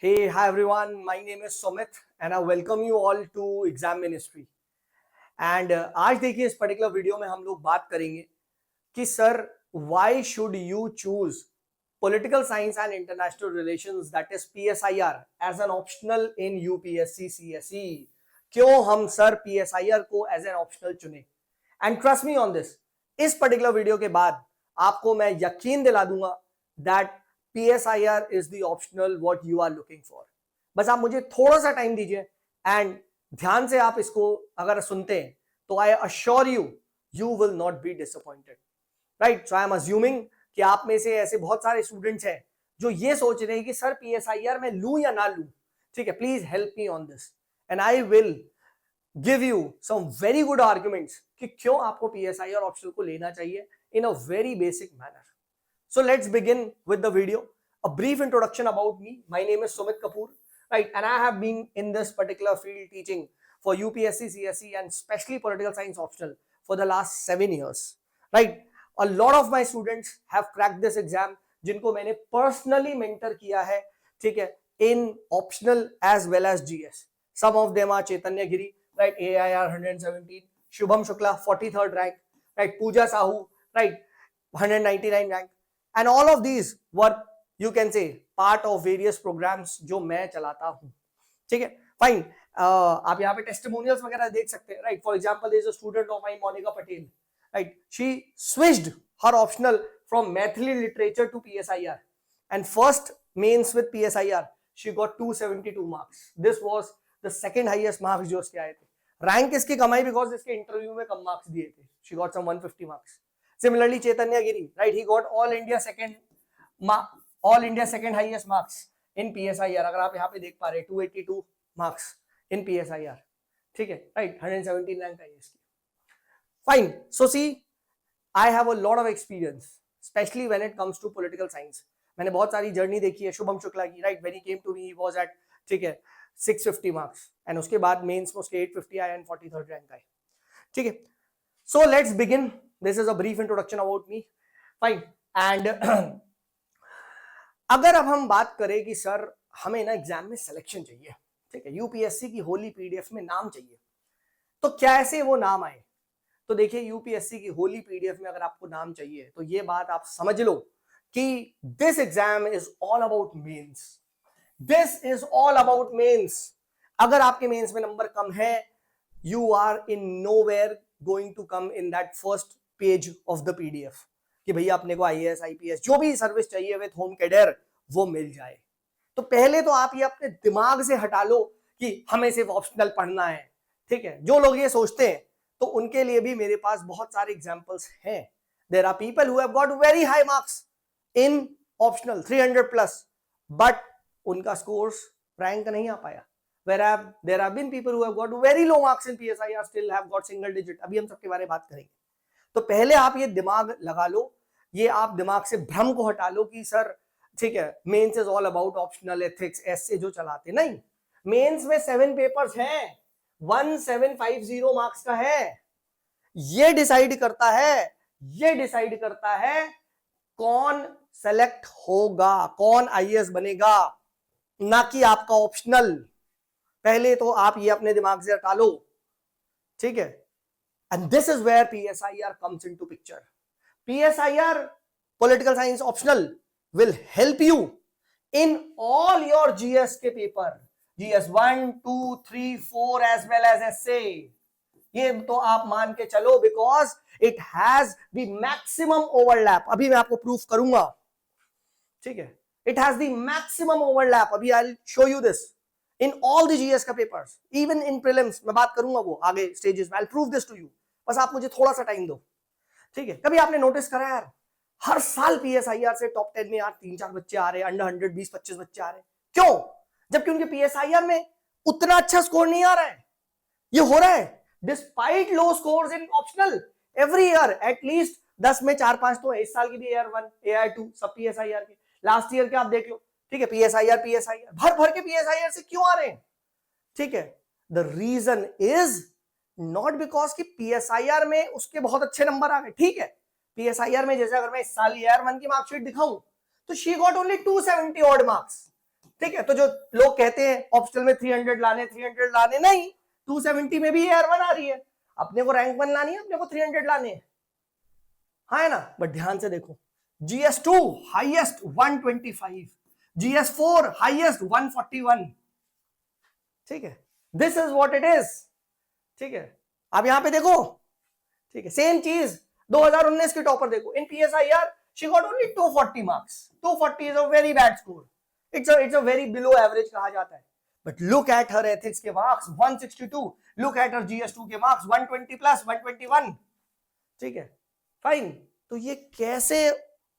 Hey, hi everyone. My name is Sumit and I welcome you all to Exam Ministry. And आज देखिए इस particular video में हम लोग बात करेंगे कि sir why should you choose political science and international relations that is PSIR as an optional in UPSC CSE. क्यों हम सर PSIR को as an optional चुने? And trust me on this, इस पर्टिकुलर वीडियो के बाद आपको मैं यकीन दिला दूंगा that PSIR is the optional what you are looking for. बस आप मुझे थोड़ा सा टाइम दीजिए एंड ध्यान से आप इसको अगर सुनते हैं तो आई assure you will not be disappointed, right? So I am assuming कि आप में से ऐसे बहुत सारे स्टूडेंट्स हैं जो ये सोच रहे हैं कि सर PSIR में लूं या ना लूं. ठीक है, please help me on this and I will give you some very good arguments कि क्यों आपको PSIR ऑप्शनल को लेना चाहिए in a very basic manner. So let's begin with the video. A brief introduction about me. My name is Sumit Kapoor, right? And I have been in this particular field teaching for UPSC, CSE and especially political science optional for the last 7 years, right? A lot of my students have cracked this exam जिनको मैंने personally mentor किया है, ठीक है, in optional as well as GS. Some of them are Chaitanya Giri, right? AIR 117, Shubham Shukla 43rd rank, right? Pooja Sahu, right? 199 rank. And all of these were, you can say, part of various programs जो मैं चलाता हूँ. ठीक है, fine. आप यहाँ पे testimonials वगैरह देख सकते हैं, right? For example there is a student of mine, Monika Patel, right? She switched her optional from Maithili literature to PSIR and first mains with PSIR she got 272 marks. This was the second highest marks जो उसके आए थे. Rank इसकी कमाई because इसके interview में कम marks दिए थे. She got some 150 marks. Similarly, Chaitanya Giri, right? He got all India second highest marks in PSIR. अगर आप यहाँ पे देख पा रहे 282 marks in PSIR. ठीक है, right? 117 rank है इसकी. Fine. So see, I have a lot of experience, especially when it comes to political science. मैंने बहुत सारी जर्नी देखी है शुभम शुक्ला की, right? When he came to me, he was at, ठीक है, 650 marks, and उसके बाद मेंस में उसके 850 आए and 43rd rank आए. ठीक है. So let's begin. This is a brief introduction about me. Fine. And अगर अब हम बात करें कि सर हमें ना एग्जाम में सिलेक्शन चाहिए, ठीक है, यूपीएससी की होली पीडीएफ में नाम चाहिए, तो कैसे वो नाम आए? तो देखिए, यूपीएससी की होली पीडीएफ में अगर आपको नाम चाहिए तो ये बात आप समझ लो कि this exam is all about mains. This is all about mains. अगर आपके मेंस में नंबर कम है, you are in nowhere going to come in that first page of the PDF कि भैया अपने को IAS IPS जो भी सर्विस चाहिए विद होम कैडर वो मिल जाए. तो पहले तो आप ये अपने दिमाग से हटा लो कि हमें सिर्फ ऑप्शनल पढ़ना है. ठीक है, जो लोग ये सोचते हैं तो उनके लिए भी मेरे पास बहुत सारे एग्जांपल्स हैं. There are people who have got very high marks in optional 300+, but उनका स्कोर्स रैंक नहीं आ पाया. Whereas there have been people who have got very low marks in PSIR still have got single digit. अभी हम सबके बारे में बात करेंगे. तो पहले आप ये दिमाग लगा लो, ये आप दिमाग से भ्रम को हटा लो कि सर ठीक है mains is all about optional ethics ऐसे जो चलाते. नहीं, मेंस में 7 पेपर्स हैं, 1750 मार्क्स का है. ये डिसाइड करता है कौन सेलेक्ट होगा, कौन IAS बनेगा, ना कि आपका ऑप्शनल. पहले तो आप ये अपने दिमाग से हटा लो. ठीक है, and this is where PSIR comes into picture. PSIR political science optional will help you in all your GS के paper, GS 1, 2, 3, 4 as well as essay. ये तो आप मान के चलो because it has the maximum overlap. अभी मैं आपको प्रूफ करूंगा. ठीक है, it has the maximum overlap. अभी I'll show you this in all the GS का पेपर्स, even in prelims. मैं बात करूंगा वो आगे स्टेजेस में. I'll prove this to you. बस आप मुझे थोड़ा सा टाइम दो. ठीक है, कभी आपने नोटिस करा यार हर साल PSIR से टॉप 10 में यार 3-4 बच्चे आ रहे हैं, अंडर 100 20-25 बच्चे आ रहे हैं. क्यों? जबकि उनके PSIR में उतना अच्छा स्कोर नहीं आ रहा है. ये हो रहा है डिस्पाइट लो स्कोर्स इन ऑप्शनल. एवरी ईयर एटलीस्ट 10 में 4-5 तो है. इस साल की भी AR1 AR2 सब PSIR के. लास्ट ईयर के आप देख लो. ठीक है, PSIR भर भर के PSIR से क्यों आ रहे हैं? ठीक है, the reason is not because कि PSIR में उसके बहुत अच्छे नंबर आ गए. ठीक है, PSIR में जैसे अगर मैं इस साल AR1 की मार्कशीट दिखाऊं तो she got only 270 odd marks. ठीक है, तो जो लोग कहते हैं ऑप्शनल में 300 लाने नहीं, 270 में भी R1 आ रही है, अपने को रैंक 1 लानी है, अपने को 300 लाने हैं, हाँ है ना। बट ध्यान से देखो, GS2 हाईएस्ट 125, GS4 हाईएस्ट 141, ठीक है, this is what it is, ठीक है। अब यहां पे देखो, ठीक है, सेम चीज 2019 की टॉपर देखो, इन PSIR she got only 240 marks. 240 is a very bad score. It's a very below average कहा जाता है. But look at her ethics के marks 162. Look at her GS2 के marks 120 plus 121. ठीक है, fine. तो ये कैसे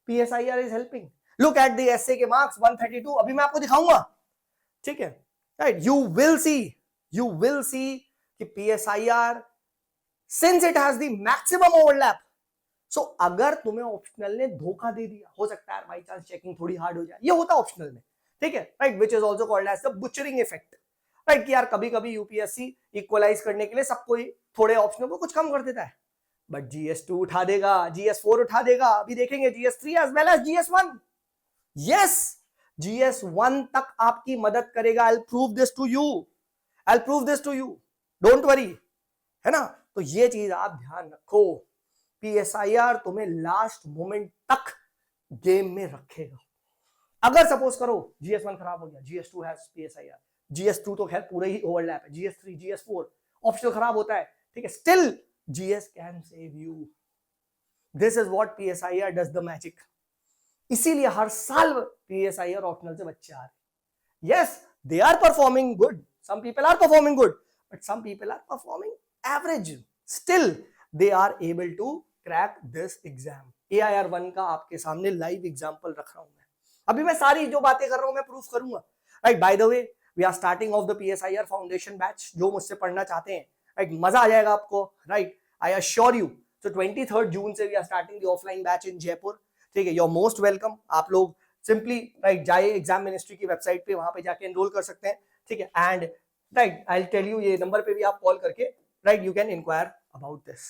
PSIR is helping? Look at the essay के marks 132. अभी मैं आपको दिखाऊंगा, ठीक है, right? You will see कि PSIR since it has the maximum overlap. सो अगर तुम्हें ऑप्शनल ने धोखा दे दिया, हो सकता है बाई चांस चेकिंग थोड़ी हार्ड हो जाए, ये होता है ऑप्शनल में, ठीक है, right, which is also called as the butchering effect, right, कि यार कभी कभी यूपीएससी इक्वलाइज करने के लिए सबको थोड़े ऑप्शनल को कुछ कम कर देता है, बट GS2 उठा देगा, GS4 उठा देगा, अभी देखेंगे GS3 as well as GS1, yes, GS1 तक आपकी मदद करेगा। I will prove this to you, don't worry, है ना। तो ये चीज आप ध्यान रखो, PSIR तुम्हें लास्ट मोमेंट तक गेम में रखेगा। अगर सपोज करो GS1 खराब हो गया, GS2 हैज PSIR, GS2 तो खैर पूरे ही ओवरलैप है, GS3 GS4 ऑप्शनल खराब होता है, ठीक है, still GS can save you. This is what PSIR does the magic. इसीलिए हर साल PSIR ऑप्शनल से बच्चे आ रहे। Yes, they are performing good, some people are performing good, but some people are performing average, still they are able to crack this exam. AIR1 का आपके सामने लाइव एग्जांपल रख रहा हूं मैं, अभी मैं सारी जो बातें कर रहा हूं मैं प्रूफ करूंगा, right. By the way, we are starting off the PSIR foundation batch, जो मुझसे पढ़ना चाहते हैं, राइट, मजा आ जाएगा आपको, राइट, आई अश्योर यू। तो 23 जून से we are starting the offline batch in Jaipur, ठीक है, यू आर मोस्ट वेलकम। आप लोग सिंपली, राइट, जाइए एग्जाम मिनिस्ट्री की वेबसाइट पे, वहां पे जाके एनरोल कर सकते हैं, ठीक है, and right, I will tell you, ये नंबर पे भी आप कॉल करके, right, you can enquire about this.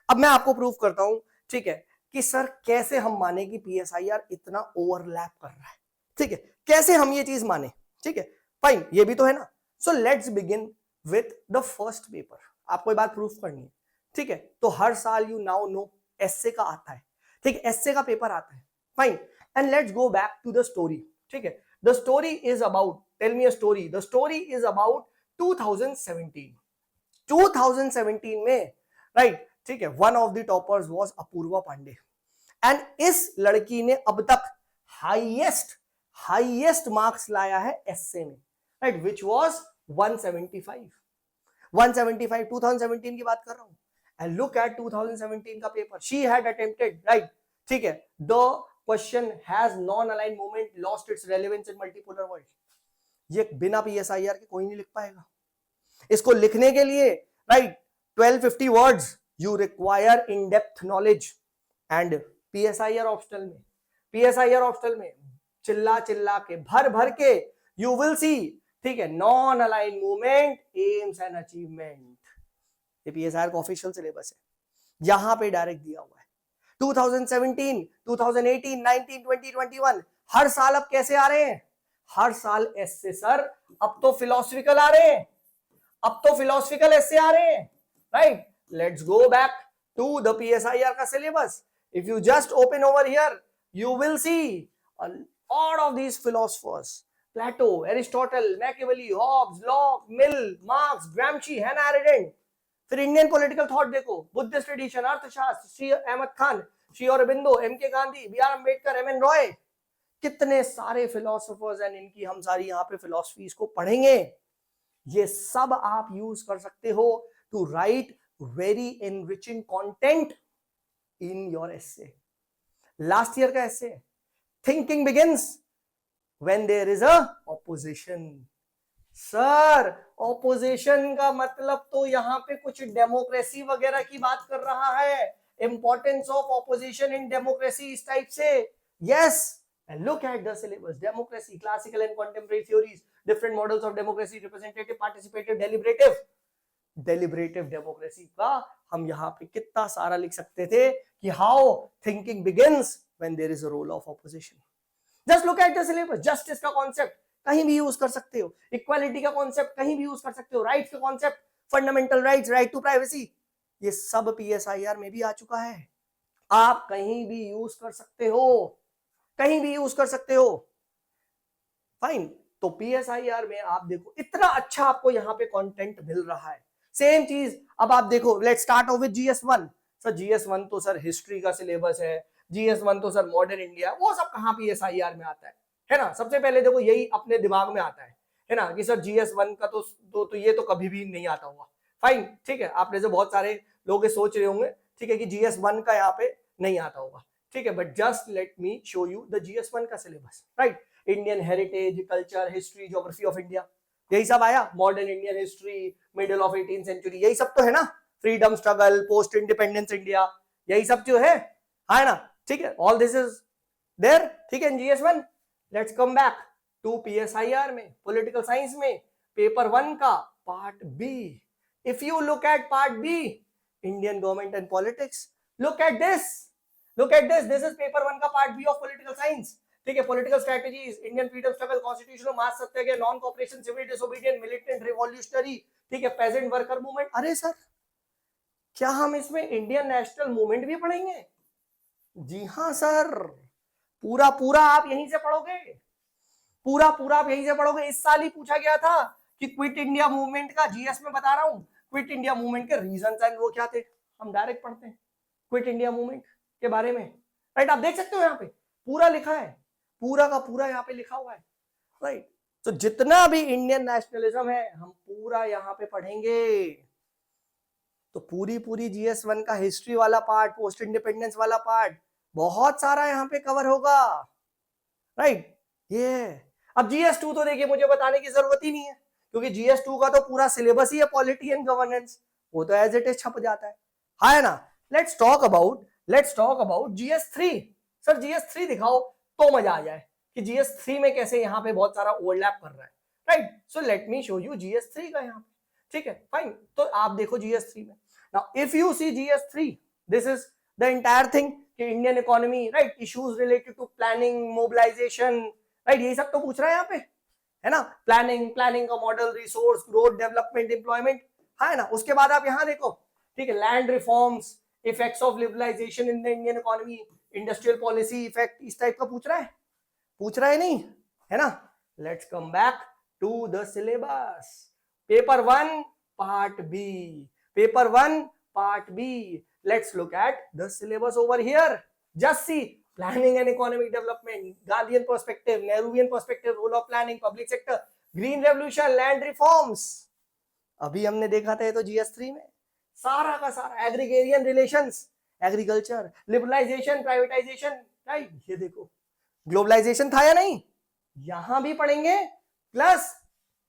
अब मैं आपको प्रूफ करता हूं, ठीक है, कि सर कैसे हम माने कि PSIR इतना ओवरलैप कर रहा है, ठीक है, कैसे हम ये चीज माने, ठीक है, फाइन, ये भी तो है ना। So let's begin with the first paper. आपको ये बात प्रूफ करनी है, ठीक है। तो हर साल यू नाउ नो एस्से का आता है, ठीक है, एस्से का पेपर आता है, fine, and let's go back to the story, ठीक है। The story is about, tell me a story, the story is about 2017 में, राइट, ठीक है, one of the toppers was Apurva Pandey, and इस लड़की ने अब तक हाईएस्ट मार्क्स लाया है एस्से में, राइट, व्हिच वाज 175 2017 की बात कर रहा हूं। एंड लुक एट 2017 का paper, she had attempted, right, ठीक है, the question has non aligned moment lost its relevance in multipolar world. ये बिना PSIR के कोई नहीं लिख पाएगा। इसको लिखने के लिए, right, 1250 words you require in-depth knowledge, and PSIR optional में चिल्ला के भर के you will see, ठीक है, non align movement, AIIMS and achievement, ये PSIR का ऑफिशियल सिलेबस है, यहां पे डायरेक्ट दिया हुआ है। 2017, 2018, 19, 20, 21 हर साल अब कैसे आ रहे हैं, हर साल एस्से सर, अब तो फिलोसफिकल आ रहे हैं, अब तो फिलोसफिकल एस्से आ रहे हैं, right. Let's go back to the PSIR का syllabus. If you just open over here, you will see a lot of these philosophers: Plato, Aristotle, Machiavelli, Hobbes, Locke, Mill, Marx, Gramsci, Hannah Arendt. फिर Indian political thought देखो, Buddhist tradition, अर्थशास्त्र, Shri Ahmad Khan, Shri Aurobindo, M.K. Gandhi, B.R. Ambedkar, M.N. Roy, कितने सारे philosophers and इनकी हम सारी यहाँ पे फिलोसफीज को पढ़ेंगे। ये सब आप यूज कर सकते हो to write very enriching content in your essay. Last year का essay, thinking begins when there is a opposition. Sir, opposition का मतलब तो यहाँ पे कुछ डेमोक्रेसी वगैरह की बात कर रहा है, importance of opposition in democracy इस टाइप से। Yes, and look at the syllabus: democracy, classical and contemporary theories, different models of democracy, representative, participative, deliberative democracy का हम यहाँ पे कितना सारा लिख सकते थे कि how thinking begins when there is a role of opposition. Just look at the syllabus, justice का कॉन्सेप्ट, कहीं भी यूज कर सकते हो, इक्वालिटी का कॉन्सेप्ट कहीं भी यूज कर सकते हो, राइट्स का concept, fundamental rights, right to privacy, ये सब पीएसआईआर में भी आ चुका है। आप कहीं भी यूज कर सकते हो, कहीं भी यूज कर सकते हो। फाइन। तो पीएसआईआर में आप देखो इतना अच्छा आपको यहाँ पे कंटेंट मिल रहा है। सेम चीज अब आप देखो, let's start off with GS one. Sir GS one तो सर हिस्ट्री का सिलेबस है, जीएस1 तो सर मॉडर्न इंडिया, वो सब कहाँ पीएसआईआर में आता है ना। सबसे पहले देखो यही अपने दिमाग में आता है ना, कि सर जीएस1 का तो ये तो कभी भी नहीं आता होगा। फाइन, ठीक है, आपने जो बहुत सारे लोग सोच रहे होंगे, ठीक है, कि जीएस1 का यहाँ पे नहीं आता होगा, ठीक है, but just let me show you the GS one का syllabus, right. Indian heritage, culture, history, geography of India, यही सब आया। Modern Indian history, middle of 18th century, यही सब तो है ना। Freedom struggle, post independence India, यही सब जो है ना, ठीक है, ऑल दिस इज देयर, ठीक है, in GS one. Let's come back to PSIR में, पॉलिटिकल साइंस में, पेपर 1 का part B. If you look at part B, Indian government and politics, look at this, this is paper 1 का part B of political science, ठीक है। Political strategies, Indian freedom struggle, constitutional mass satyagraha, non cooperation, civil disobedience, militant revolutionary, ठीक है, peasant worker movement. अरे sir, क्या हम इसमें Indian national movement भी पढ़ेंगे? जी हाँ सर, पूरा पूरा आप यहीं से पढ़ोगे, पूरा पूरा आप यहीं से पढ़ोगे। इस साल ही पूछा गया था कि क्विट इंडिया मूवमेंट का, जीएस में बता रहा हूं, क्विट इंडिया मूवमेंट के रीजन एंड वो क्या थे, हम डायरेक्ट पढ़ते हैं क्विट इंडिया मूवमेंट के बारे में, राइट। आप देख सकते हो यहाँ पे पूरा लिखा है, पूरा का पूरा यहाँ पे लिखा हुआ है, राइट। तो जितना भी इंडियन नेशनलिज्म है हम पूरा यहाँ पे पढ़ेंगे। तो पूरी पूरी जीएस1 का हिस्ट्री वाला पार्ट, पोस्ट इंडिपेंडेंस वाला पार्ट, बहुत सारा यहाँ पे कवर होगा, राइट। ये अब जीएस2 तो देखिए मुझे बताने की जरूरत ही नहीं है, क्योंकि जीएस2 का तो पूरा सिलेबस ही है पॉलिटी एंड गवर्नेंस, वो तो एज इट इज छप जाता है ना। लेट्स टॉक अबाउट जीएस3। सर जीएस3 दिखाओ तो मजा आ जाए कि जीएस3 में कैसे यहाँ पे बहुत सारा ओवरलैप कर रहा है, right. So let me show you जीएस3 का यहाँ पे, ठीक है, फाइन। तो आप देखो जीएस3 में, नाउ इफ यू सी जीएस3, this is the entire thing कि Indian economy, right, issues related to planning, mobilisation, right, यही सब तो पूछ रहा है यहाँ पे, है ना। प्लानिंग का model, resource, growth, development, employment, है ना। उसके बाद आप यहाँ देखो, ठीक है, land reforms, effects of liberalisation in the Indian economy, industrial policy effect, इस टाइप का पूछ रहा है नहीं, है ना। Let's come back to the syllabus. Paper 1 part B, let's look at the syllabus over here. Just see planning and economic development, Gandhian perspective, Nehruvian perspective, role of planning, public sector, green revolution, land reforms. अभी हमने देखा था ये तो जीएस3 में सारा का सारा, agrarian relations, agriculture, liberalisation, privatisation, right. ये देखो ग्लोबलाइजेशन था या नहीं, यहां भी पढ़ेंगे। प्लस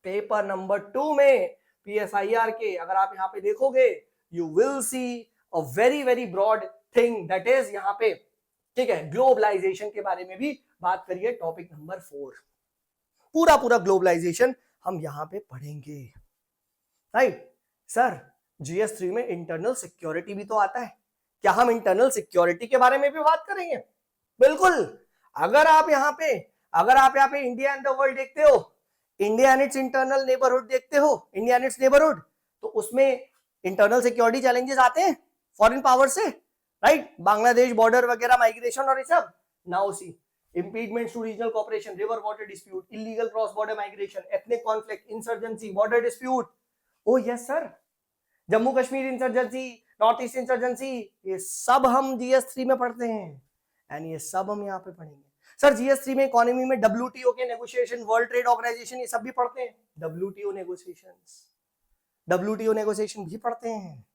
पेपर नंबर 2 में पीएसआईआर के अगर आप यहाँ पे देखोगे, you will see a very very broad thing, that is यहाँ पे, ठीक है, ग्लोबलाइजेशन के बारे में भी बात करिए। टॉपिक नंबर 4, पूरा ग्लोबलाइजेशन हम यहाँ पे पढ़ेंगे, राइट। सर जीएस3 में इंटरनल सिक्योरिटी भी तो आता है, क्या हम इंटरनल सिक्योरिटी के बारे में भी बात करेंगे? बिल्कुल। अगर आप यहाँ पे इंडिया एंड द वर्ल्ड देखते हो, India and it's internal neighbourhood देखते हो, इंडिया एंड इट्स नेबरहुड, तो उसमें इंटरनल सिक्योरिटी चैलेंजेस आते हैं फॉरेन पावर से, राइट। बांग्लादेश बॉर्डर वगैरह, माइग्रेशन और ये सब। Now see impediments to regional cooperation, river water dispute, illegal cross border migration, ethnic conflict, insurgency, border dispute. Oh yes sir, Jammu Kashmir insurgency, north east insurgency, ये सब हम जीएस3 में पढ़ते हैं, एंड ये सब हम यहाँ पे पढ़ेंगे। सर जीएस3 में इकोनॉमी में डब्ल्यूटीओ के नेगोशिएशन, वर्ल्ड ट्रेड ऑर्गेनाइजेशन, ये सब भी पढ़ते हैं। डब्ल्यूटीओ नेगोशिएशन भी पढ़ते हैं,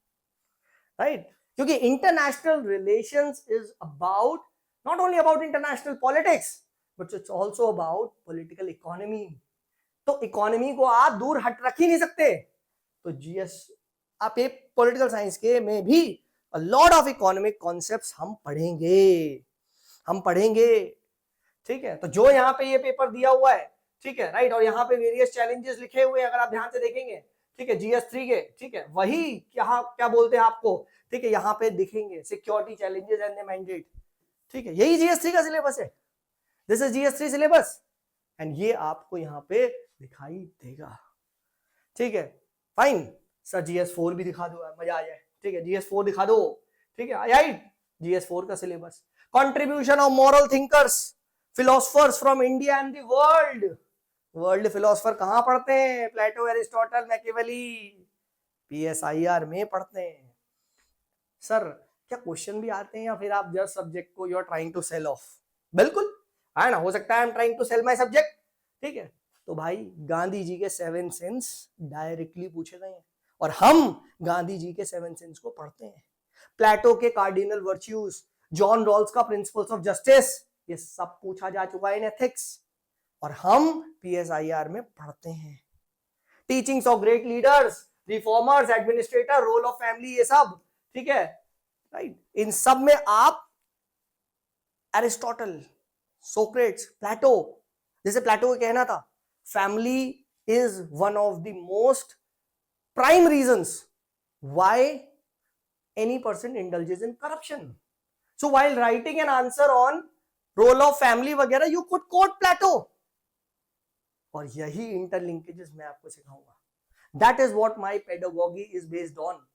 राइट। क्योंकि international relations is about, not only about international politics, but it's also about political economy. तो इकोनॉमी को आप दूर हट रख ही नहीं सकते। तो जीएस आप एक पॉलिटिकल साइंस के में भी a lot of economic concepts हम पढ़ेंगे, ठीक है। तो जो यहाँ पे ये पेपर दिया हुआ है, ठीक है, राइट, और यहाँ पे वेरियस चैलेंजेस लिखे हुए हैं, अगर आप ध्यान से देखेंगे, ठीक है, जीएस3 के, ठीक है, वही क्या बोलते हैं आपको, ठीक है, यहाँ पे दिखेंगे security challenges and the mandate, ठीक है, यही जीएस3 का सिलेबस है। दिस इज जीएस3 सिलेबस, एंड ये आपको यहाँ पे दिखाई देगा। ठीक है, फाइन सर, GS4 भी दिखा दो, मजा आ जाए। ठीक है, GS4 दिखा दो। ठीक है, राइट, GS4 का syllabus. Contribution of moral thinkers, philosophers from India and the world. World philosopher कहां पढ़ते हैं? प्लेटो, एरिस्टोटल, मैकियावेली, PSIR में पढ़ते हैं। सर क्या क्वेश्चन भी आते हैं या फिर आप जस्ट सब्जेक्ट को you are trying to sell off? बिल्कुल है ना, हो सकता है I am trying to sell my subject. ठीक है, तो भाई गांधी जी के 7 सेंस डायरेक्टली पूछे गए हैं और हम गांधी जी के 7 सेंस को पढ़ते हैं। प्लेटो के कार्डिनल वर्च्यूज, जॉन रॉल्स का प्रिंसिपल्स ऑफ जस्टिस, ये सब पूछा जा चुका है इन एथिक्स और हम PSIR में पढ़ते हैं। Teachings of great leaders, reformers, administrator, role of family, ये सब। ठीक है, राइट, इन सब में आप एरिस्टोटल, सोक्रेट्स, प्लेटो, जैसे प्लेटो को कहना था family is one of the most prime reasons why any person indulges in corruption. So while writing an answer on roll of family वगैरह यू कुड कोट प्लेटो। और यही इंटरलिंकेजेस मैं आपको सिखाऊंगा। That is what my pedagogy is based on,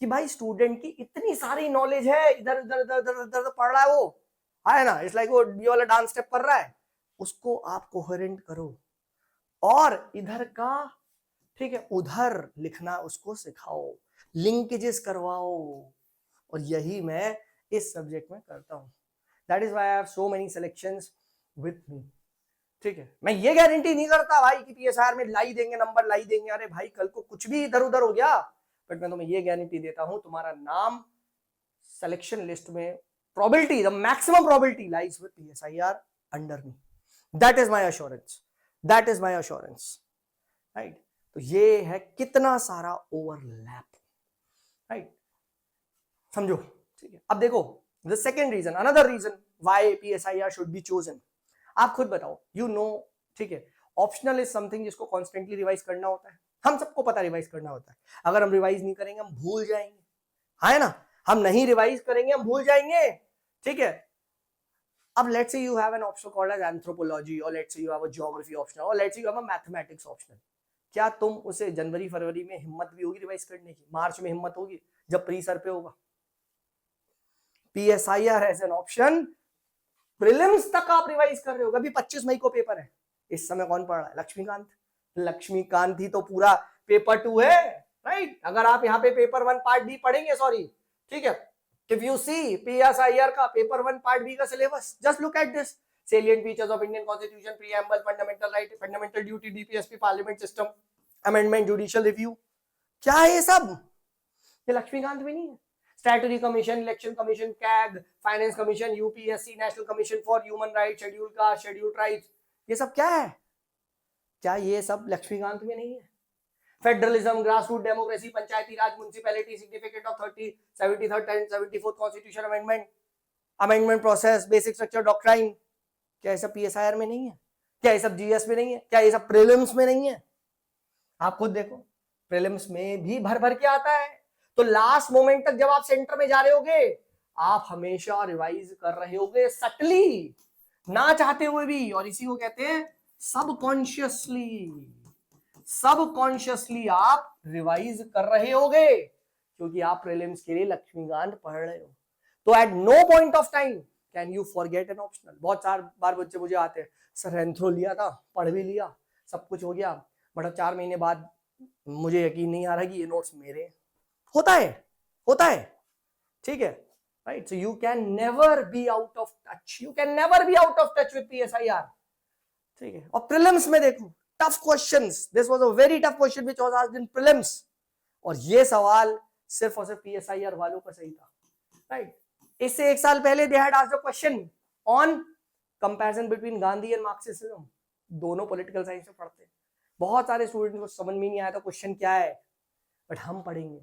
कि भाई student की इतनी सारी नॉलेज है, इधर उधर इधर उधर उधर पढ़ रहा है, वो है ना, इट्स लाइक वो ये वाला डांस स्टेप कर रहा है, उसको आप कोहेरेंट करो और इधर का, ठीक है, उधर लिखना उसको सिखाओ, लिंकेजेस करवाओ। और यही मैं इस सब्जेक्ट में करता हूं। That is why I have so many selections with me. ठीक है, मैं ये गारंटी नहीं करता भाई कि PSIR में लाई देंगे, नंबर लाई देंगे, अरे भाई कल को कुछ भी इधर उधर हो गया, बट मैं तुम्हें ये गारंटी देता हूं तुम्हारा नाम सिलेक्शन लिस्ट में, probability, the maximum probability lies with PSIR under me. That is my assurance. That is my assurance. Right? तो ये है कितना सारा ओवरलैप, राइट, समझो। ठीक है, अब देखो the second reason, another reason why PSIR should be chosen. आप खुद बताओ, you know, ठीक है, ऑप्शनल इज समथिंग जिसको कॉन्स्टेंटली रिवाइज करना होता है, हम सबको पता रिवाइज करना होता है। अगर हम रिवाइज नहीं करेंगे हम भूल जाएंगे, है ना, हम नहीं रिवाइज करेंगे हम भूल जाएंगे। ठीक है, अब let's say you have an option called as anthropology, और let's say you have a geography optional, और let's say you have a mathematics optional. क्या तुम उसे जनवरी फरवरी में हिम्मत भी होगी रिवाइज करने की? मार्च में हिम्मत होगी जब प्री सर पे होगा? PSIR as an option, prelims तक आप रिवाइज कर रहे हो। अभी 25 मई को पेपर है, इस समय कौन पढ़ रहा है? लक्ष्मीकांत। लक्ष्मीकांत ही तो पूरा पेपर 2 है, राइट। अगर आप यहाँ पे पेपर 1 पार्ट बी पढ़ेंगे, सॉरी, ठीक है, if you see PSIR का पेपर 1 पार्ट बी का syllabus, just look at this: salient features of Indian Constitution, preamble, fundamental right, fundamental duty, DPSP, parliament system, amendment, judicial review। क्या है ये सब? ये लक्ष्मीकांत में नहीं है। Statutory commission, election commission, CAG, finance commission, UPSC, national commission for human right, schedule caste, schedule tribes, ये सब क्या है? क्या ये सब लक्ष्मीकांत में नहीं है? Federalism, grassroot democracy, Panchayati Raj, municipality, significant of 73rd and 74th constitution amendment, amendment process, basic structure, doctrine, क्या ये सब PSIR में नहीं है? क्या ये सब GS में नहीं है? क्या ये सब प्रीलिम्स में नहीं है? आप खुद देखो, प्रीलिम्स में भी भर भर के आता है। तो लास्ट मोमेंट तक जब आप सेंटर में जा रहे होगे, आप हमेशा रिवाइज कर रहे होगे सटली, ना चाहते हुए भी, और इसी को कहते हैं सबकॉन्शियसली। सबकॉन्शियसली आप रिवाइज कर रहे होगे क्योंकि आप प्रीलिम्स के लिए लक्ष्मीकांत पढ़ रहे हो। तो at no point of time can you forget an optional. बहुत बार बच्चे मुझे आते हैं, सर एंथ्रो लिया था, पढ़ भी लिया, सब कुछ हो गया, बट 4 महीने बाद मुझे यकीन नहीं आ रहा कि ये नोट्स मेरे। होता है, ठीक है, right. So you can never be out of touch, you can never be out of touch with PSIR। ठीक है, और प्रीलिम्स में देखो tough questions, this was a very tough question which was asked in prelims, और ये सवाल सिर्फ और सिर्फ PSIR वालों का सही था, राइट। इससे 1 साल पहले they had asked a question on comparison between Gandhi and Marxism. दोनों पॉलिटिकल साइंस में पढ़ते हैं, बहुत सारे स्टूडेंट को समझ में नहीं आया था क्वेश्चन क्या है, बट हम पढ़ेंगे,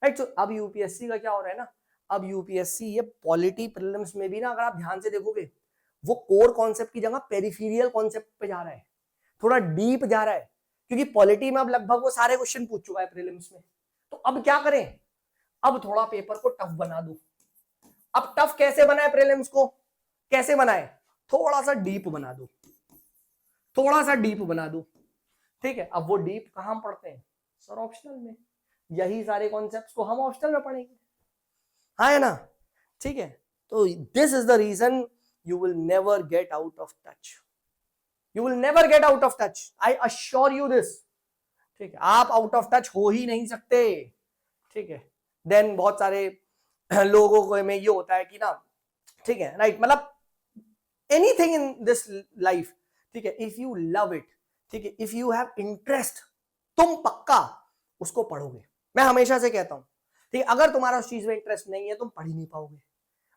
राइट। तो अब UPSC का क्या हो रहा है ना, अब UPSC ये पॉलिटी प्रीलिम्स में भी ना, अगर आप ध्यान से देखोगे, वो कोर कॉन्सेप्ट की जगह पेरिफेरियल कॉन्सेप्ट पे जा रहा है, थोड़ा डीप जा रहा है, क्योंकि पॉलिटी में अब लगभग वो सारे क्वेश्चन पूछ चुका है प्रीलिम्स में। तो अब क्या करें, अब थोड़ा पेपर को टफ बना दो। अब टफ कैसे बनाए प्रीलिम्स को, कैसे बनाए? थोड़ा सा डीप बना दो, थोड़ा सा डीप बना दूं, ठीक है। अब वो डीप कहां पढ़ते हैं सर? ऑप्शनल में। यही सारे कॉन्सेप्ट्स को हम ऑप्शनल में पढ़ेंगे, हाँ है ना, ठीक है। तो this is the reason you will never get out of touch, you will never get out of touch, I assure you this, ठीक है। आप आउट ऑफ टच हो ही नहीं सकते, ठीक है। देन बहुत सारे लोगों को में ये होता है कि ना, ठीक है, राइट, मतलब एनीथिंग इन दिस लाइफ, ठीक है, इफ यू लव इट, ठीक है, इफ यू हैव इंटरेस्ट, तुम पक्का उसको पढ़ोगे। मैं हमेशा से कहता हूं, ठीक है, अगर तुम्हारा उस चीज में इंटरेस्ट नहीं है तुम पढ़ ही नहीं पाओगे।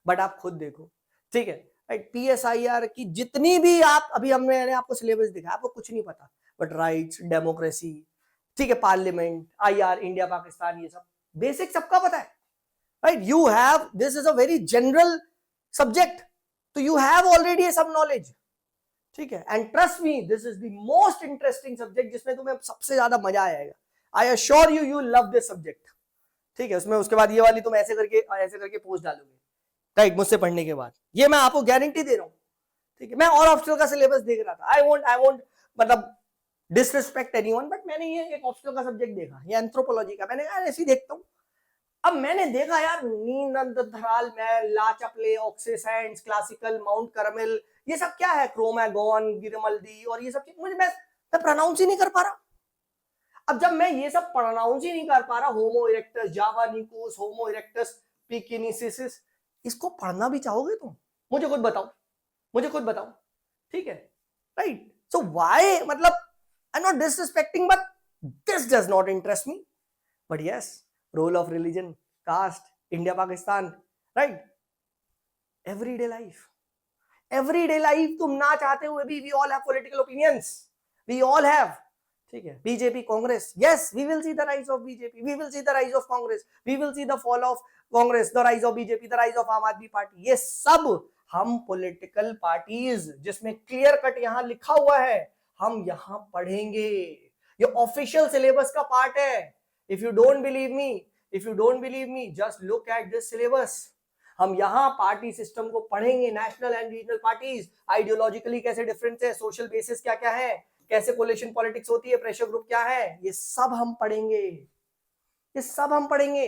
बट आप खुद देखो, ठीक है, राइट, PSIR की जितनी भी आप अभी हमने आपको सिलेबस दिखा, आपको कुछ नहीं पता, बट राइट्स, डेमोक्रेसी, ठीक है, पार्लियामेंट, IR, इंडिया पाकिस्तान, ये सब बेसिक सबका पता है, right. You have, this is a very general subject, तो यू हैव ऑलरेडी सब नॉलेज, ठीक है। And trust me, this is the most interesting subject जिसमें तुम्हें सबसे ज्यादा मजा आएगा। आई assure you, you love this subject, ठीक है। उसमें उसके बाद ये वाली तुम ऐसे करके पोस्ट डालोगे, राइट, मुझसे पढ़ने के बाद, ये मैं आपको गारंटी दे रहा हूं, ठीक है। मैं और ऑप्शनल का सिलेबस देख रहा था, आई वोंट मतलब डिसरिस्पेक्ट एनीवन, बट मैंने ये एक ऑप्शनल का सब्जेक्ट देखा, ये एंथ्रोपोलॉजी का, मैंने यार ऐसे ही देखता हूं। अब मैंने देखा यार, नींदंतराल मैल, लाचपले, ऑक्सीसेंट्स, क्लासिकल, माउंट करमेल, ये सब क्या है, क्रोमैगॉन, गिरमल्दी, और ये सब चीज मुझे मैं प्रोनाउंस ही नहीं कर पा रहा। अब जब मैं ये सब प्रोनाउंस ही नहीं कर पा रहा, होमो इरेक्टस, जावानिकोस, होमो इरेक्टस, पिकिनिसिस, इसको पढ़ना भी चाहोगे तुम? मुझे खुद बताओ, मुझे खुद बताओ, ठीक है, राइट। सो व्हाई, मतलब I am not disrespecting, but this does not interest me, but yes, role of religion, caste, India Pakistan, right, everyday life तुम ना चाहते हुए भी, we all have political opinions, we all have, ठीक है। BJP, Congress, yes, we will see the rise of BJP, we will see the rise of Congress, we will see the fall of Congress, the rise of BJP, the rise of आम आदमी party, ये सब हम political parties जिसमें clear cut यहां लिखा हुआ है, हम यहां पढ़ेंगे। ये ऑफिशियल सिलेबस का पार्ट है। If you don't believe me, just look at this syllabus. हम यहाँ पार्टी सिस्टम को पढ़ेंगे, national and regional parties, ideologically कैसे डिफरेंस है, सोशल बेसिस क्या क्या है, कैसे कोलिशन पॉलिटिक्स होती है, प्रेशर ग्रुप क्या है, ये सब हम पढ़ेंगे, ये सब हम पढ़ेंगे।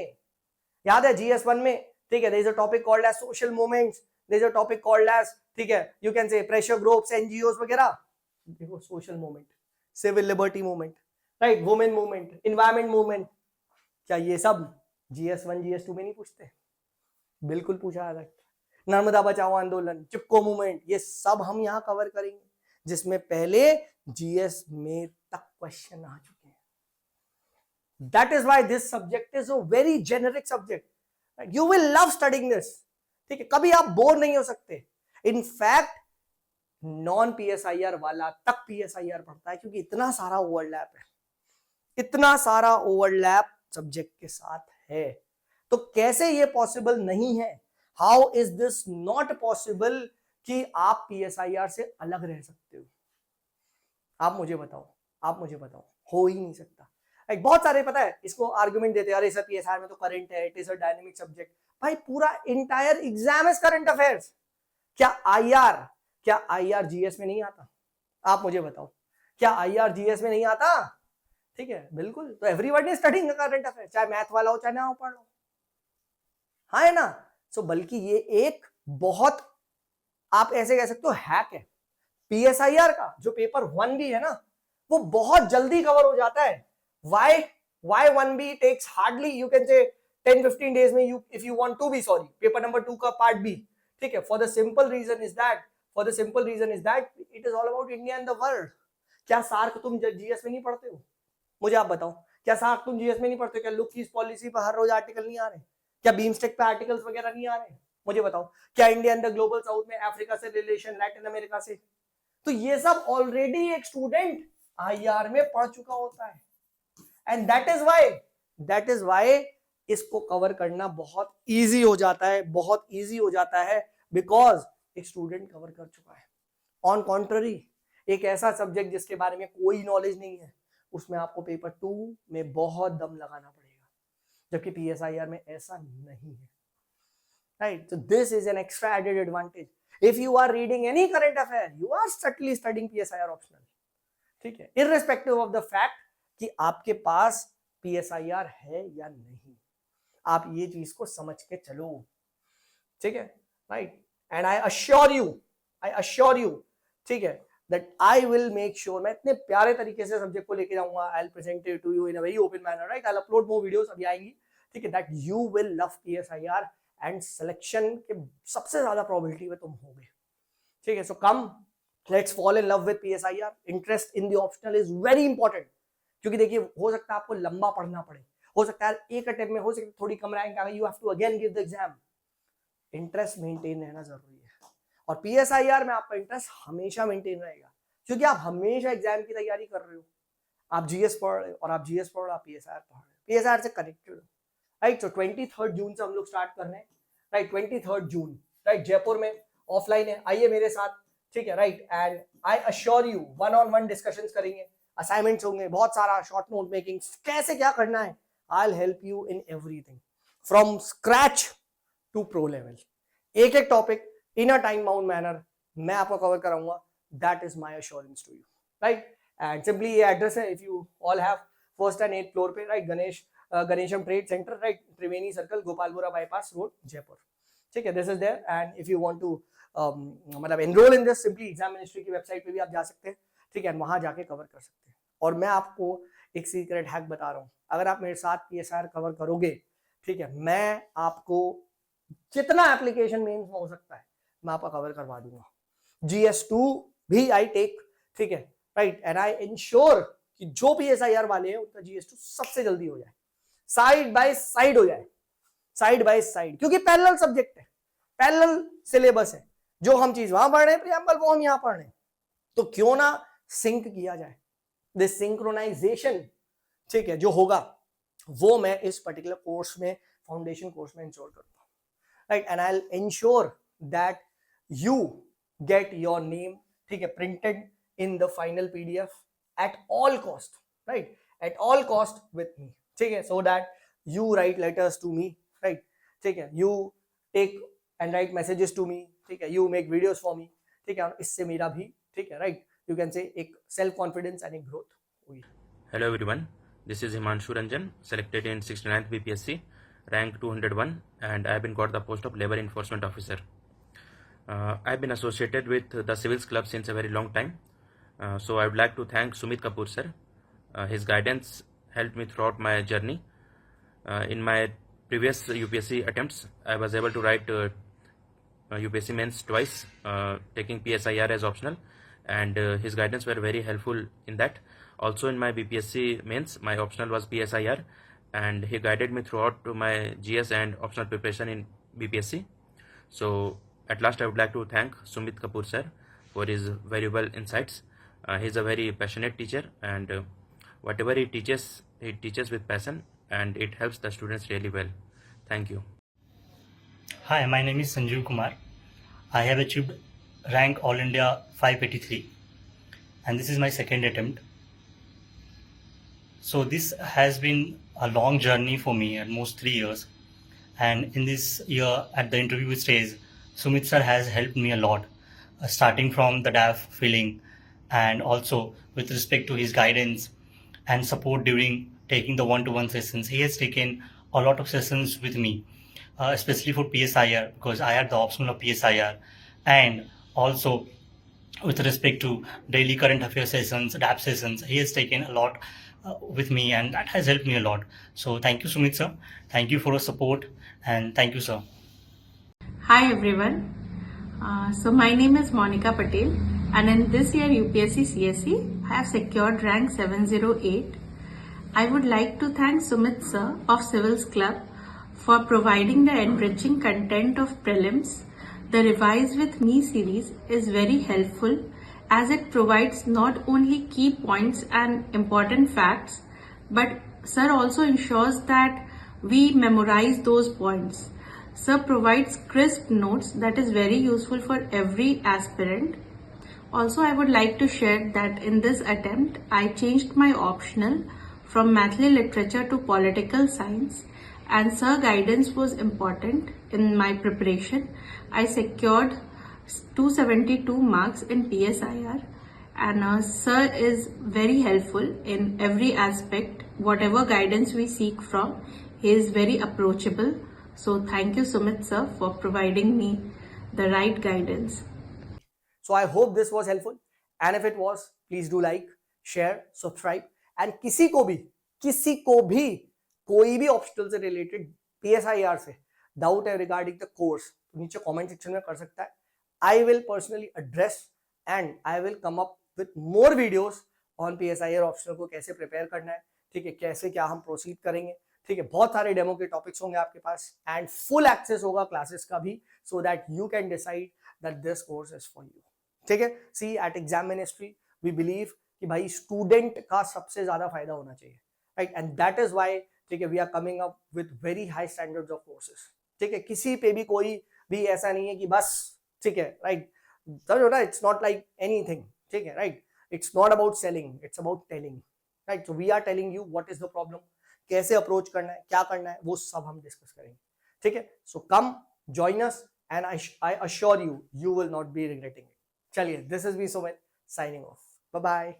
याद है GS1 में, ठीक है, there is a topic called as social movements, there is a topic called as, ठीक है, you can say pressure groups, NGOs वगैरह। देखो, social movement, civil liberty movement, right, women movement, environment movement, क्या ये सब GS1 GS2 में नहीं पूछते? बिल्कुल पूछा जा सकता। नर्मदा बचाओ आंदोलन, चिपको मूवमेंट, ये सब हम यहाँ कवर करेंगे, जिसमें पहले GS में तक क्वेश्चन आ चुके हैं। That is why this subject is a very generic subject, you will love studying this, ठीक है, कभी आप बोर नहीं हो सकते। इनफैक्ट नॉन PSIR वाला तक PSIR पढ़ता है, क्योंकि इतना सारा ओवरलैप है, इतना सारा ओवरलैप सब्जेक्ट के साथ है। तो कैसे ये पॉसिबल नहीं है? How is this not possible कि आप PSIR से अलग रह सकते हो? आप मुझे बताओ, हो ही नहीं सकता। बहुत सारे पता है इसको आर्गुमेंट देते हैं, अरे सर PSIR में तो करंट है, it is a dynamic subject. भाई पूरा entire exam is current affairs. क्या IR GS में नहीं आता? आप मुझे बताओ, क्या IR GS में नहीं आता? ठीक है, बिल्कुल। तो everyone is studying current affairs, चाहे मैथ वाला हो चाहे ना हो, पढ़ लो, हाँ है ना। सो बल्कि ये एक बहुत, आप ऐसे कह सकते हो, हैक है PSIR का। जो पेपर 1B है ना, वो बहुत जल्दी कवर हो जाता है। why 1B takes hardly, you can say 10-15 days में, you if you want to be, sorry, paper number 2 का पार्ट B, ठीक है। for the simple reason is that it is all about India and the world। क्या SAARC तुम GS में नहीं पढ़ते हो? मुझे आप बताओ, क्या सार्क तुम GS में नहीं पढ़ते? क्या लुक ईस्ट पॉलिसी पर हर रोज आर्टिकल नहीं आ रहे? क्या बीमस्टेक पे आर्टिकल्स वगैरह नहीं आ रहे? मुझे बताओ, क्या India and the global south में अफ्रीका से रिलेशन, लैटिन अमेरिका से? तो ये सब ऑलरेडी एक स्टूडेंट IR में पढ़ चुका होता है। एंड दैट इज वाई इसको कवर करना बहुत इजी हो जाता है, बिकॉज एक स्टूडेंट कवर कर चुका है। ऑन कॉन्ट्ररी, एक ऐसा सब्जेक्ट जिसके बारे में कोई नॉलेज नहीं है, उसमें आपको पेपर 2 में बहुत दम लगाना पड़ेगा, जबकि PSIR में ऐसा नहीं है, right. So this is an extra added advantage. If you are reading any current affair, you are certainly studying PSIR optional, ठीक है, इररिस्पेक्टिव ऑफ द फैक्ट कि आपके पास PSIR है या नहीं, आप ये चीज को समझ के चलो, ठीक है, right. And I assure you, ठीक है, that I will make sure, मैं इतने प्यारे तरीके से सब्जेक्ट को लेके जाऊंगा, I will present it to you in a very open manner, right. I will upload more videos, अभी आएंगी, ठीक है, that you will love PSIR and selection के सबसे ज्यादा प्रोबेबिलिटी में तुम होगे, ठीक है। So come, let's fall in love with PSIR। Interest in the optional is very important, क्योंकि देखिए हो सकता है आपको लंबा पढ़ना पड़े, हो सकता है एक अटेम्प्ट में हो सकता है थोड़ी कम रैंक आ गई, you have to again give the exam. Interest maintain रहना जरूरी है, और PSIR में आपका इंटरेस्ट हमेशा मेंटेन रहेगा, क्योंकि आप हमेशा एग्जाम की तैयारी कर रहे हो, आप GS पढ़ रहे हो, और आप GS पढ़ रहे हो, आप PSIR पढ़ रहे हो, PSIR से कनेक्टेड हो, राइट। तो 23 जून से हम लोग स्टार्ट कर रहे हैं, राइट, 23 जून, राइट, जयपुर में ऑफलाइन है, आइए मेरे साथ, ठीक है, right. And I assure you, 1-on-1 discussions करेंगे, असाइनमेंट्स होंगे, बहुत सारा शॉर्ट नोट मेकिंग, कैसे क्या करना है, I will help you in everything from scratch to pro level. एक एक topic in a time bound manner मैं आपको कवर कराऊंगा, that is my assurance to you, right. And simply ये एड्रेस है, if you all have 1st and 8th floor पे, right, Ganesham trade centre, right, Triveni circle, Gopalpura bypass road, Jaipur, ठीक है, this is there. And if you want to मतलब enrol in this, simply exam ministry की website पे भी आप जा सकते हैं, ठीक है, वहां जाके कवर कर सकते हैं। और मैं आपको एक सीक्रेट हैक बता रहा हूँ, अगर आप मेरे साथ PSIR कवर करोगे, ठीक है, मैं आपको जितना एप्लीकेशन मेंस में हो सकता है मैं आपका कवर करवा दूंगा। GS2 भी आई टेक, ठीक है, राइट। एंड आई इंश्योर कि जो PSIR वाले हैं उनका GS2 सबसे जल्दी हो जाए, साइड बाय साइड हो जाए, साइड बाय साइड, क्योंकि पैरेलल सब्जेक्ट है, पैरेलल सिलेबस है, जो हम चीज वहां पढ़ रहे हैं प्रियम्बल वो हम यहां पढ़ रहे हैं, तो क्यों ना सिंक किया जाए। दिस सिंक्रोनाइजेशन, ठीक है, जो होगा वो मैं इस पर्टिकुलर कोर्स में, फाउंडेशन कोर्स में इंश्योर करूंगा, right. And I will ensure that you get your name, ठीक है, printed in the final PDF at all cost, right, at all cost with me, ठीक है, so that you write letters to me, right, ठीक है, you take and write messages to me, ठीक है, you make videos for me, ठीक है, और इससे मेरा भी, ठीक है, राइट, यू कैन से एक सेल्फ कॉन्फिडेंस एंड एक ग्रोथ हुई। Hello everyone, this is Himanshu Ranjan, selected in 69th BPSC, rank 201, and I have been got the post of Labor Enforcement Officer. I have been associated with the Civils Club since a very long time, so I would like to thank Sumit Kapoor sir. His guidance helped me throughout my journey. In my previous UPSC attempts, I was able to write UPSC mains twice, taking PSIR as optional, and his guidance were very helpful in that. Also in my BPSC mains, my optional was PSIR, and he guided me throughout to my GS and optional preparation in BPSC. So at last I would like to thank Sumit Kapoor sir for his valuable insights. He is a very passionate teacher, and whatever he teaches with passion, and it helps the students really well. Thank you. Hi, my name is Sanjeev Kumar. I have achieved rank All India 583, and this is my second attempt. So this has been a long journey for me, almost 3 years. And in this year, at the interview stage, Sumit sir has helped me a lot, starting from the DAF filling, and also with respect to his guidance and support during taking the one-to-one sessions. He has taken a lot of sessions with me, especially for PSIR, because I had the optional of PSIR, and also with respect to daily current affairs sessions, DAP sessions. He has taken a lot with me, and that has helped me a lot. So thank you, Sumit sir. Thank you for your support, and thank you, sir. Hi everyone. So my name is Monica Patel, and in this year UPSC CSE I have secured rank 708. I would like to thank Sumit sir of Civils Club for providing the enriching content of prelims. The Revise with Me series is very helpful, as it provides not only key points and important facts, but sir also ensures that we memorize those points. Sir provides crisp notes that is very useful for every aspirant. Also, I would like to share that in this attempt, I changed my optional from Mathli Literature to Political Science, and sir guidance was important in my preparation. I secured 272 marks in PSIR, and sir is very helpful in every aspect. Whatever guidance we seek from, he is very approachable. So thank you Sumit sir for providing me the right guidance. So I hope this was helpful, and if it was, please do like, share, subscribe, and किसी को भी कोई भी obstacle से related PSIR से doubt है regarding the course तो नीचे कमेंट सेक्शन में कर सकता है. I will personally address and I will come up with more videos on PSIR optional को कैसे प्रिपेयर करना है, ठीक है, कैसे क्या हम प्रोसीड करेंगे, ठीक है. बहुत सारे डेमो के टॉपिक्स होंगे आपके पास एंड फुल एक्सेस होगा क्लासेस का भी, so that you can decide that this course is for you. ठीक है. See at exam ministry we believe कि भाई स्टूडेंट का सबसे ज्यादा फायदा होना चाहिए, right, and that is why, ठीक है, we are coming up with very high standards of courses. ठीक है. किसी पे भी कोई भी ऐसा नहीं है कि बस, ठीक है, right, it's not like anything, ठीक है, right, it's not about selling, it's about telling, right. So we are telling you what is the problem, कैसे अप्रोच करना है, क्या करना है, वो सब हम डिस्कस करेंगे. ठीक है. So come join us and I assure you, you will not be regretting it. चलिए, this is me Sumit signing off. Bye bye.